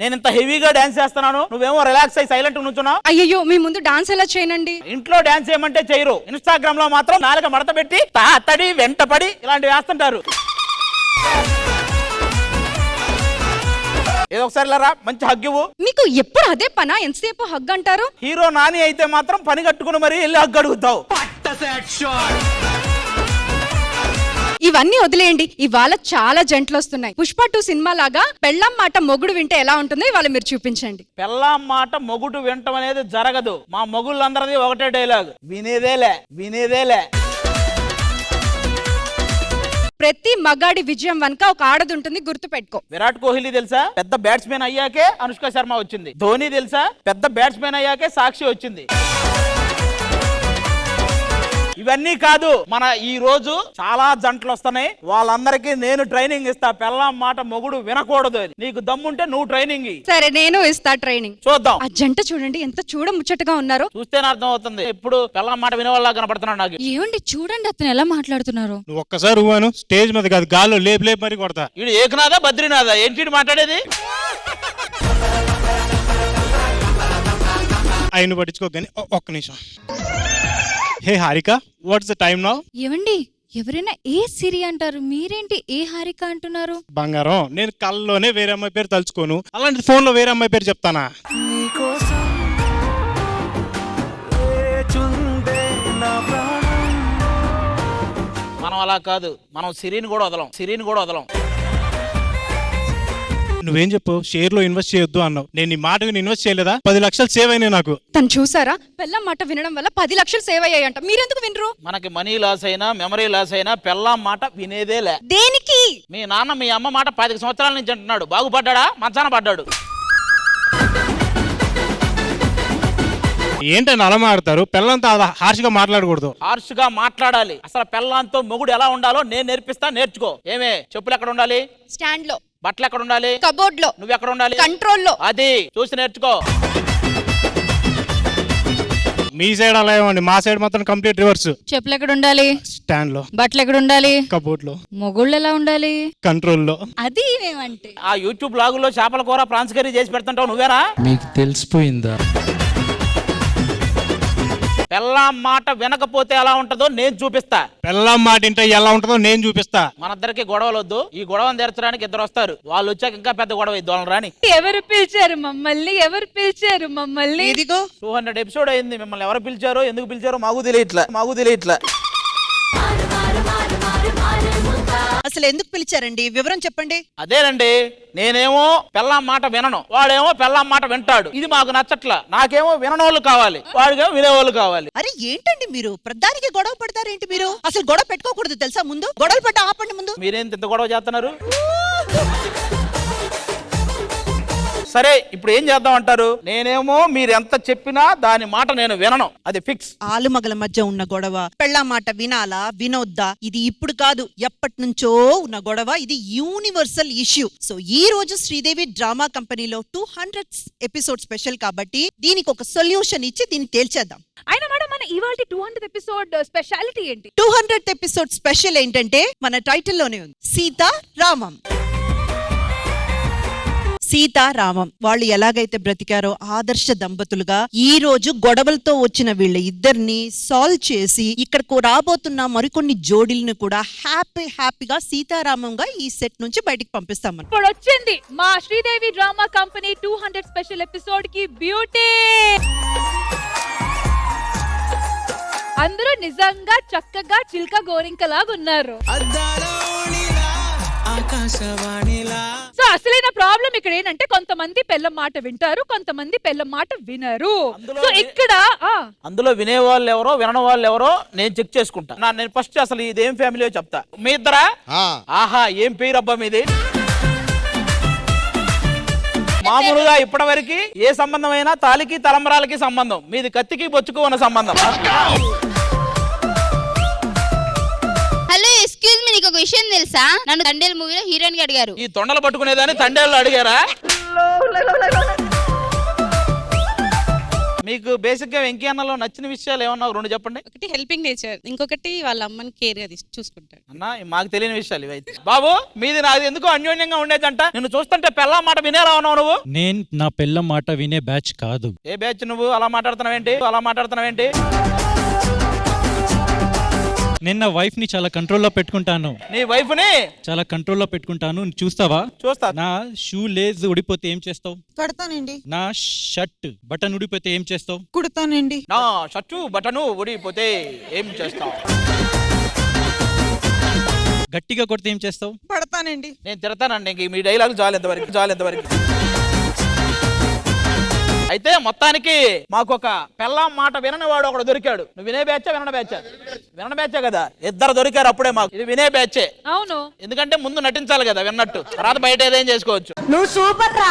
నేను ఇంత హెవీగా డాన్స్ చేస్తున్నాను, నువ్వేమో రిలాక్స్ అయ్యి సైలెంట్ నుంచున్నావు. అయ్యో మీ ముందు డాన్స్ ఎలా చేయనండి? ఇంట్లో డాన్స్ చేయమంటే చేయరు, ఇన్స్టాగ్రామ్ లో మాత్రం నాలుక మడత పెట్టి తాతడి వెంటపడి ఇలాంటివి వేస్తుంటారు. ఏదో ఒకసారి ఇలా రా, మంచి హగ్ ఇవ్వు. మీకు ఎప్పుడు అదే పనా? ఎంతసేపు హగ్ అంటారు? హీరో నాని అయితే మాత్రం పని కట్టుకుని మరి వెళ్ళి హగ్ అడుగుతావు. ఇవన్నీ వదిలేయండి. ఇవాళ చాలా జంటలు వస్తున్నాయి. పుష్ప 2 సినిమా లాగా పెళ్ళాం మాట మొగుడు వింటే ఎలా ఉంటుందో ఇవాళ మీరు చూపించండి. పెళ్ళాం మాట మొగుడు వింటం అనేది జరగదు. మా మొగుళ్ళందరిది ఒకటే డైలాగ్, వినేదేలే వినేదేలే. ప్రతి మగాడి విజయం వెనక ఒక ఆడది ఉంటుంది, గుర్తు పెట్టుకో. విరాట్ కోహ్లీ తెలుసా, పెద్ద బ్యాట్స్మెన్ అయ్యాకే అనుష్క శర్మ వచ్చింది. ధోని తెలుసా, పెద్ద బ్యాట్స్మెన్ అయ్యాకే సాక్షి వచ్చింది. ఇవన్నీ కాదు, మన ఈ రోజు చాలా జంటలు వస్తున్నాయి, వాళ్ళందరికీ నేను ట్రైనింగ్ ఇస్తా. పెళ్ళాం మాట మొగుడు వినకూడదు. నీకు దమ్ముంటే నువ్వు ట్రైనింగ్. సరే నేను ఇస్తా ట్రైనింగ్. చూద్దాం. ఆ జంట చూడండి ఎంత చూడ ముచ్చటగా ఉన్నారు. చూస్తేనే అర్థం అవుతుంది. ఇప్పుడు పెళ్ళాం మాట వినేవాళ్ళ కనపడుతున్నాడు నాకు. ఏమండి చూడండి అతను ఎలా మాట్లాడుతున్నారు. నువ్వు ఒక్కసారి ఊహాను స్టేజ్ మీద కాదు, గాల్లో లేపు లేపు మరి కొడతా. వీడు ఏకనాథా బద్రీనాథా ఏంటి మాట్లాడేది? ఆయన పట్టించుకోగాని ఒక్క నిమిషం. Hey Harika, what's the time now? ఏవండి ఎవరైనా ఏ సిరి అంటారు, మీరేంటి ఏ హారిక అంటున్నారు? బంగారం, నేను కళ్ళలోనే వేరే అమ్మాయి పేరు తలుచుకోను, అలాంటి ఫోన్ లో వేరే అమ్మాయి పేరు చెప్తానా? మనం అలా కాదు, మనం సిరిని కూడా వదలం, సిరిని కూడా వదలం. నువ్వేం చెప్పు, షేర్ లో ఇన్వెస్ట్ చేయొద్దు అన్నావు. నేను ఈ మాట ఇన్వెస్ట్ చేయలేదా? 10 లక్షలు సేవ్ అయినాయి నాకు. తను చూసారా, పెళ్ళాం మాట వినడం వల్ల 10 లక్షలు సేవ్ అయ్యాయంట. మీరెందుకు వినరు? మనకి మనీ లాస్ అయినా మెమరీ లాస్ అయినా పెళ్ళాం మాట వినేదేలే. దేనికి? మీ నాన్న మీ అమ్మ మాట 10 సంవత్సరాల నుంచి అంటున్నాడు. బాగుపడ్డా? మంచాన పడ్డాడు. ఏంటని అలా మాట్లాడతారు? పెళ్ళంతా హార్ష్గా మాట్లాడకూడదు. హార్ష్గా మాట్లాడాలి. అసలు పెళ్ళాంతో మొగుడు ఎలా ఉండాలో నేను నేర్పిస్తా, నేర్చుకో. ఏమే, చెప్పులు ఎక్కడ ఉండాలి? స్టాండ్ లో. బట్టలు ఎక్కడ ఉండాలి? కబోర్డ్ లో. నువ్వు ఎక్కడ ఉండాలి? కంట్రోల్ లో. అది చూసి నేర్చుకో. మీ సైడ్ అలా ఏమండి, మా సైడ్ మాత్రం కంప్లీట్ రివర్స్. చెప్పులు ఎక్కడ ఉండాలి? స్టాండ్ లో. బట్టలు ఎక్కడ ఉండాలి? కబోర్డ్ లో. మొగుళ్ళు ఎలా ఉండాలి? కంట్రోల్ లో. అది ఏమంటే ఆ యూట్యూబ్ లాగుల్లో చేపల కూర ప్రాన్స్ కర్రీ చేసి పెడుతుంటావు నువ్వేనా? మీకు తెలిసిపోయిందా? పెళ్ళాం మాట వినకపోతే ఎలా ఉంటుందో నేను చూపిస్తా. పెళ్ళాం మాట ఇంటే ఎలా ఉంటుందో నేను చూపిస్తా. మనిద్దరికి గొడవలు వద్దు. ఈ గొడవను తీర్చడానికి ఇద్దరు వస్తారు. వాళ్ళు వచ్చాక ఇంకా పెద్ద గొడవ ఇద్దు రాని. ఎవరు పిలిచారు మమ్మల్ని? ఎవరు పిలిచారు మమ్మల్ని? ఇదిగో 200 ఎపిసోడ్ అయింది. మిమ్మల్ని ఎవరు పిలిచారో ఎందుకు పిలిచారో మాకు తెలియట్లా. అసలు ఎందుకు పిలిచారండి? వివరం చెప్పండి. అదేనండి, నేనేమో పెళ్ళాం మాట వినను, వాడేమో పెళ్ళాం మాట వింటాడు. ఇది మాకు నచ్చట్లా. నాకేమో విననోళ్ళు కావాలి, వాడికేమో వినేవాళ్ళు కావాలి. అరే ఏంటండి మీరు ప్రధానికి గొడవ పడతారేంటి? మీరు అసలు గొడవ పెట్టుకోకూడదు తెలుసా? ముందు గొడవలు పడ్డ ఆపండి ముందు. మీరేం ఇంత గొడవ చేస్తున్నారు? సరే, ఇప్పుడు ఏం చేద్దాం అంటారు? నేనేమో మీరు ఎంత చెప్పినా దాని మాట నేను వినను, అది ఫిక్స్. ఆలుమగల మధ్య ఉన్న గొడవ పెళ్ళా మాట వినాలా వినొద్దా? ఇది ఇప్పుడు కాదు, ఎప్పటి నుంచో ఉన్న గొడవ. ఇది యూనివర్సల్ ఇష్యూ. సో ఈ రోజు శ్రీదేవి డ్రామా కంపెనీలో 200 ఎపిసోడ్ స్పెషల్ కాబట్టి దీనికి ఒక సొల్యూషన్ ఇచ్చి దీన్ని తేల్చేద్దాం. అయినా మేడం మన ఇవాల్టి 200 ఎపిసోడ్ స్పెషాలిటీ ఏంటి? 200 ఎపిసోడ్ స్పెషల్ ఏంటంటే మన టైటిల్ లోనే ఉంది, సీతారామం. సీతారామం వాళ్ళు ఎలాగైతే బ్రతికారో ఆదర్శ దంపతులుగా ఈ రోజు గొడవలతో వచ్చిన వీళ్ళ ఇద్దరిని సాల్వ్ చేసి ఇక్కడకు రాబోతున్న మరికొన్ని జోడీలను కూడా హ్యాపీగా సీతారామంగా ఈ సెట్ నుంచి బయటికి పంపిస్తాం. ఇప్పుడు వచ్చింది మా Sridevi drama company 200 special episode కి బ్యూటీ. అందరూ నిజంగా చక్కగా చిల్క గోరింకలాగా ఉన్నారు. సో అసలైన ప్రాబ్లం ఇక్కడ ఏంటంటే కొంతమంది పెళ్ళం మాట వింటారు, కొంతమంది పెళ్ళం మాట వినరు. సో ఇక్కడ అందులో వినేవాళ్ళు ఎవరో వినని వాళ్ళు ఎవరో నేను చెక్ చేసుకుంటా. నేను ఫస్ట్ అసలు ఇదేం ఫ్యామిలీ చెప్తా. మీ ఇద్దరా? ఆహా, ఏం పేరు అబ్బా మీది? మామూలుగా ఇప్పటి వరకు ఏ సంబంధమైనా తాలికి తలంబరాలకి సంబంధం, మీది కత్తికి బొచ్చుకు ఉన్న సంబంధం. హలో ఎక్స్క్యూజ్ మీ, నీకు ఒక విషయం తెలుసా? నన్ను తండేల్ మూవీలో హీరోయిన్ గా అడిగారు. ఈ తొండలు పట్టుకునేదాన్ని తండేళ్ళు అడిగారా? మీకు బేసిక్ గా వెంకీ అన్నలో నచ్చిన విషయాలు ఏమన్నా రెండు చెప్పండి. ఒకటి హెల్పింగ్ నేచర్, ఇంకొకటి వాళ్ళ అమ్మని కేర్ అది చూసుకుంటాడు. అన్న మాకు తెలియని విషయాలు ఇవైతే. బాబు మీది నాది ఎందుకు అన్యోన్యంగా ఉండేదంట? నిన్ను చూస్తుంటే పెళ్ళాం మాట వినేలా ఉన్నావు నువ్వు. నేను నా పిల్ల మాట వినే బ్యాచ్ కాదు. ఏ బ్యాచ్ నువ్వు? అలా మాట్లాడుతున్నావేంటి? నేను నా వైఫ్ ని చాలా కంట్రోల్లో పెట్టుకుంటాను. నీ వైఫ్ ని చాలా కంట్రోల్లో పెట్టుకుంటాను. చూస్తావా? చూస్తా. నా షూ లేజ్ ఊడిపోతే ఏం చేస్తావు? కడతానండి. నా షర్ట్ బటన్ ఊడిపోతే ఏం చేస్తావు? కుడతానండి. నా షర్టు బటను ఊడిపోతే ఏం చేస్తావు? గట్టిగా కొడితే ఏం చేస్తావు? పడతానండి. నేను తిడతానండి. ఇంక మీ డైలాగ్ చాలు ఎంతవరకు. అయితే మొత్తానికి మాకు ఒక పెళ్ళాం మాట వినని వాడు ఒకడు దొరికాడు. నువ్వు వినే బ్యాచా వినని బ్యాచే కదా? ఇద్దరు దొరికారు అప్పుడే మాకు. ఇది వినే బ్యాచే. అవును, ఎందుకంటే ముందు నటించాలి కదా విన్నట్టు, తర్వాత బయట ఏదేం చేసుకోవచ్చు. నువ్వు సూపర్ రా.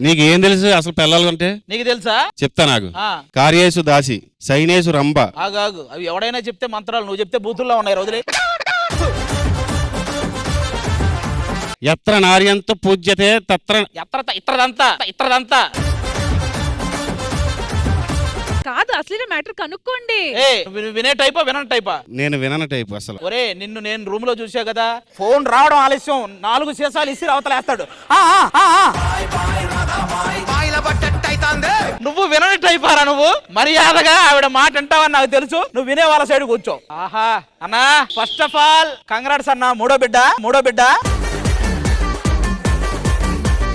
నీకు ఏం తెలుసు అసలు పిల్లలంటే? నీకు తెలుసా? చెప్తా నాకు. ఆ, కార్యేసు దాసి, సైనేసు రంభ. ఆగు. అవి ఎవడైనా చెప్తే మంత్రాలు, నువ్వు చెప్తే బూతుల్లో ఉన్నాయి రోజులే. ఎత్ర నార్యంత పూజ్యతే తత్ర. ఇత్రదంతా కాదు అసలు మ్యాటర్ కనుక్కోండి. నువ్వు వినే టైపా వినని టైపా? నేను వినని టైపు అసలు. ఒరే నిన్ను నేను రూమ్ లో చూసా కదా, ఫోన్ రావడం ఆలస్యం, 4 సీసాలు ఇసి అవతలేస్తాడు. నువ్వు వినని టైపారా నువ్వు? మర్యాదగా ఆవిడ మాట అంటావని నాకు తెలుసు. నువ్వు వినే వాళ్ళ సైడ్ కూర్చో. ఆహా అన్నా, ఫస్ట్ ఆఫ్ ఆల్ కంగ్రాట్స్ అన్నా, మూడో బిడ్డ.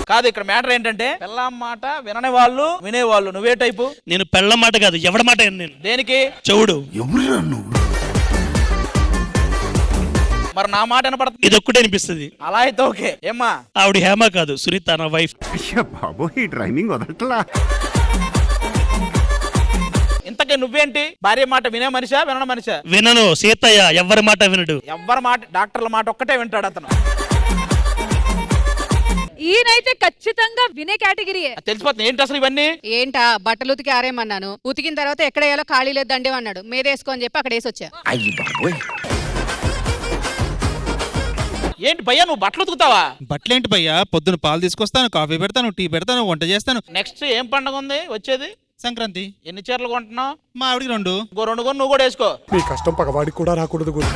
కాదు, ఇక్కడ మ్యాటర్ ఏంటంటే పెళ్ళాం మాట వినని వాళ్ళు వినేవాళ్ళు. నువ్వే టైపు? నేను పెళ్ళ మాట కాదు, ఎవడ మాట నేను. దేనికి? చెవుడు. మరి నా మాట వినపడుతుంది. ఇది ఒక్కటే అనిపిస్తుంది. అలా అయితే ఓకే. ఏమ్మా? ఆవిడ హేమ కాదు, సునీత నా వైఫ్. ఇంతకీ నువ్వేంటి? భార్య మాట వినే మనిషా వినని మనిషా? వినను సీతయ్య, ఎవరి మాట వినడు. ఎవ్వరి మాట, డాక్టర్ల మాట ఒక్కటే వింటాడు అతను. ఈయనైతే ఖచ్చితంగా వినే కేటగిరీయే. తెలిసిపోతుంది. ఏంటి అసలు ఇవన్నీ? ఏంటా బట్టలు ఉతికి ఆరేమన్నాను, ఉతికిన తర్వాత ఎక్కడ వేయాలో ఖాళీ లేదు దండే అన్నాడు, మీదేసుకో అని చెప్పి అక్కడ వేసి వచ్చా. ఏంటి భయ్యా, నువ్వు బట్టలు ఉతుకుతావా? బట్టలేంటి భయ్యా, పొద్దున పాలు తీసుకొస్తాను, కాఫీ పెడతాను, టీ పెడతాను, వంట చేస్తాను. నెక్స్ట్ ఏం పండుగ ఉంది వచ్చేది? సంక్రాంతి. ఎన్ని చీరలు కొంటున్నావు? మా ఆవిడికి 2. ఇంకో 2 కొని నువ్వు కూడా వేసుకో. మీ కష్టం పగవాడికి కూడా రాకూడదు గురు.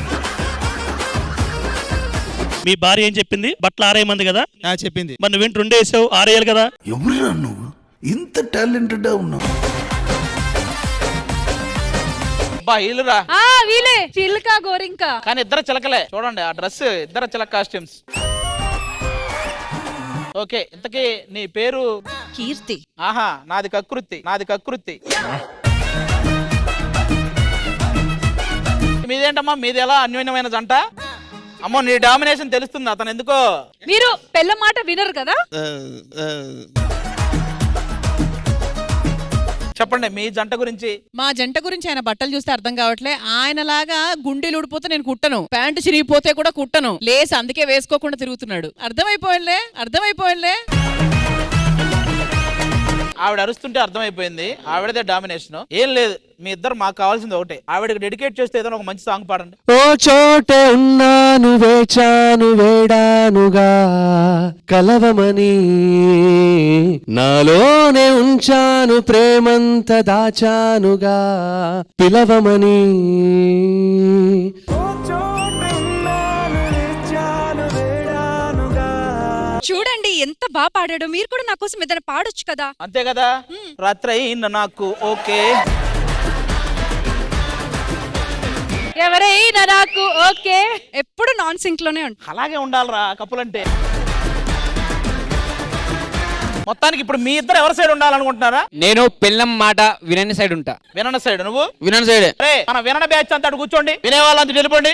మీ భార్య ఏం చెప్పింది? బట్టలు ఆరేయమంది కదా, చెప్పింది. మరి నువ్వేంటి 2 వేసావు? ఆరేయాలి కదా. ఎవరురా నువ్వు ఇంత టాలెంటెడ్ ఉన్నావు? ఇల్లురా. వీలే చిల్క గోరింక. కానీ ఇద్దరు చిలకలే. చూడండి ఆ డ్రెస్, ఇద్దరు చిలక కాస్ట్యూమ్స్. ఓకే, ఇంతకీ నీ పేరు? కీర్తి. ఆహా, నాది కకృతి. మీదేంటమ్మా? మీది ఎలా అన్యోన్యమైన జంట? అమ్మో, నీ డామినేషన్ తెలుస్తుంది. అతను ఎందుకో. మీరు పెళ్ళ మాట వినరు కదా? చెప్పండి మీ జంట గురించి. మా జంట గురించి ఆయన బట్టలు చూస్తే అర్థం కావట్లే. ఆయనలాగా గుండెలు ఊడిపోతే నేను కుట్టను, ప్యాంటు చిరిగిపోతే కూడా కుట్టను, లేస్ అందుకే వేసుకోకుండా తిరుగుతున్నాడు. అర్థమైపోయినలే. ఆవిడ అరుస్తుంటే అర్థమైపోయింది ఆవిడదే డామినేషన్. ఏం లేదు, మీ ఇద్దరు మాకు కావాల్సింది ఒకటే. ఆవిడకి డెడికేట్ చేస్తే ఏదైనా ఒక మంచి సాంగ్ పాడండి. ఓ చోటే ఉన్నాను, వేచాను, వేడానుగా కలవమని, నాలోనే ఉంచాను, ప్రేమంత దాచానుగా పిలవమని. చూడండి ఎంత బాగా పాడాడో. మీరు కూడా నా కోసం ఏదైనా పాడొచ్చు కదా? అంతే కదా. రాత్రి అయిన నాకు ఓకే, ఎవరైనా నాకు ఓకే. ఎప్పుడు నాన్ సింక్ లోనే ఉంటుంది. అలాగే ఉండాలిరా కప్పులంటే. మొత్తానికి ఇప్పుడు మీ ఇద్దరు ఎవరి సైడ్ ఉండాలనుకుంటున్నారా? నేను పెళ్ళం మాట వినని సైడ్ ఉంటా. వినని సైడ్. నువ్వు వినని సైడ్. మన వినని బ్యాచ్ అంతా అటు కూర్చోండి, వినే వాళ్ళంతా వెళ్ళిపోండి.